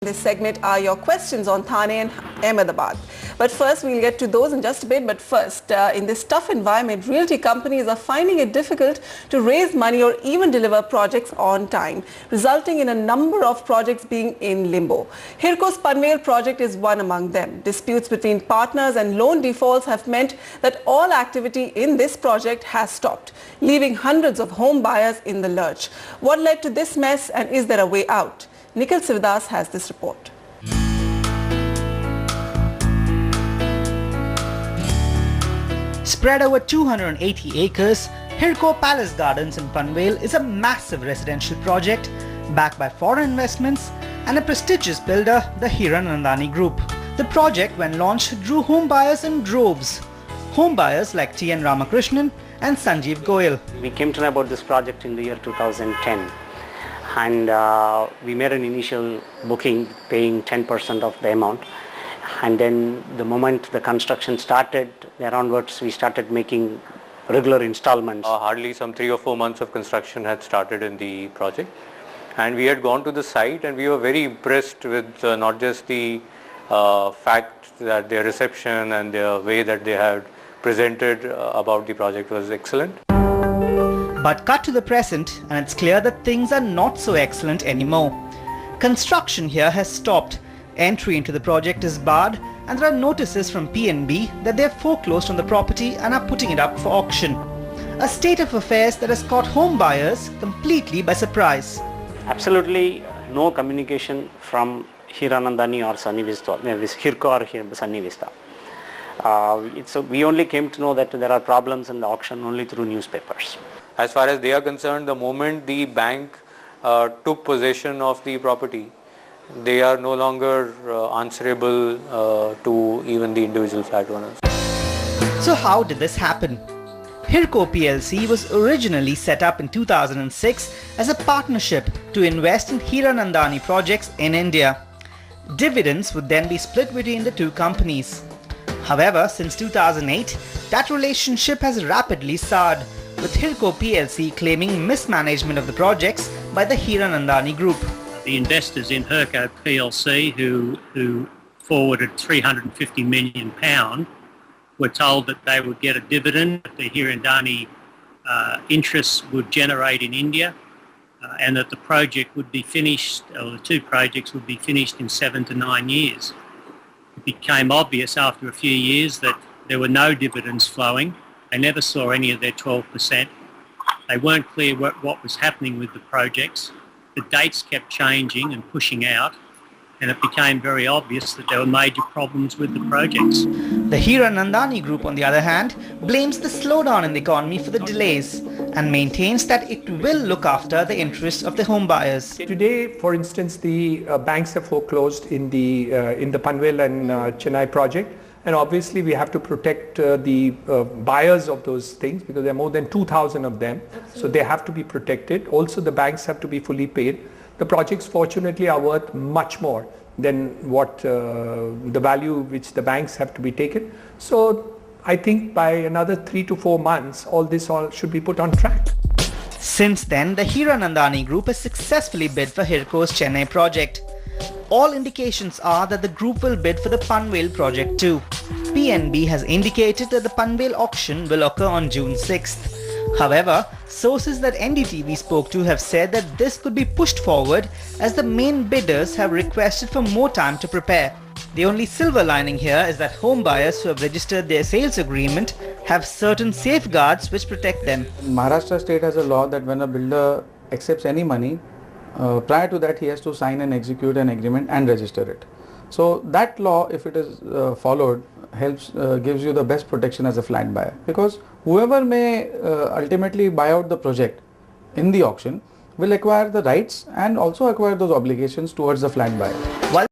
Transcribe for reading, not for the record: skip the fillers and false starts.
This segment are your questions on Thane and Ahmedabad. But first, we'll get to those in just a bit. But first, in this tough environment, realty companies are finding it difficult to raise money or even deliver projects on time, resulting in a number of projects being in limbo. Hirco's Panvel project is one among them. Disputes between partners and loan defaults have meant that all activity in this project has stopped, leaving hundreds of home buyers in the lurch. What led to this mess, and is there a way out? Nikhil Sivadas has this report. Spread over 280 acres, Hirco Palace Gardens in Panvel is a massive residential project backed by foreign investments and a prestigious builder, the Hiranandani Group. The project, when launched, drew home buyers in droves. Home buyers like T.N. Ramakrishnan and Sanjeev Goyal. We came to know about this project in the year 2010. And we made an initial booking paying 10% of the amount, and then the moment the construction started, there onwards we started making regular installments. Hardly some 3 or 4 months of construction had started in the project, and we had gone to the site and we were very impressed with not just the fact that their reception and the way that they had presented about the project was excellent. But cut to the present, and it's clear that things are not so excellent anymore. Construction here has stopped, entry into the project is barred, and there are notices from PNB that they have foreclosed on the property and are putting it up for auction. A state of affairs that has caught home buyers completely by surprise. Absolutely no communication from Hiranandani or Sunny Vista, Hirco or Sunny Vista. We only came to know that there are problems in the auction only through newspapers. As far as they are concerned, the moment the bank took possession of the property, they are no longer answerable to even the individual flat owners. So how did this happen? Hirco PLC was originally set up in 2006 as a partnership to invest in Hiranandani projects in India. Dividends would then be split between the two companies. However, since 2008, that relationship has rapidly soured, with Hirco PLC claiming mismanagement of the projects by the Hiranandani Group. The investors in Hirco PLC who forwarded £350 million were told that they would get a dividend that the Hiranandani interests would generate in India, and that the project would be finished, or the two projects would be finished in 7 to 9 years. It became obvious after a few years that there were no dividends flowing. They never saw any of their 12%. They weren't clear what was happening with the projects. The dates kept changing and pushing out, and it became very obvious that there were major problems with the projects. The Hiranandani Group, on the other hand, blames the slowdown in the economy for the delays and maintains that it will look after the interests of the home buyers. Today, for instance, the banks have foreclosed in the Panvel and Chennai project. And obviously we have to protect the buyers of those things, because there are more than 2,000 of them. Absolutely. So they have to be protected. Also the banks have to be fully paid. The projects fortunately are worth much more than what the value which the banks have to be taken. So I think by another 3 to 4 months, all should be put on track. Since then, the Hiranandani Group has successfully bid for Hirco's Chennai project. All indications are that the group will bid for the Panvel project too. PNB has indicated that the Panvel auction will occur on June 6th. However, sources that NDTV spoke to have said that this could be pushed forward as the main bidders have requested for more time to prepare. The only silver lining here is that home buyers who have registered their sales agreement have certain safeguards which protect them. Maharashtra state has a law that when a builder accepts any money, prior to that he has to sign and execute an agreement and register it. So that law, if it is followed, gives you the best protection as a flat buyer, because whoever may ultimately buy out the project in the auction will acquire the rights and also acquire those obligations towards the flat buyer.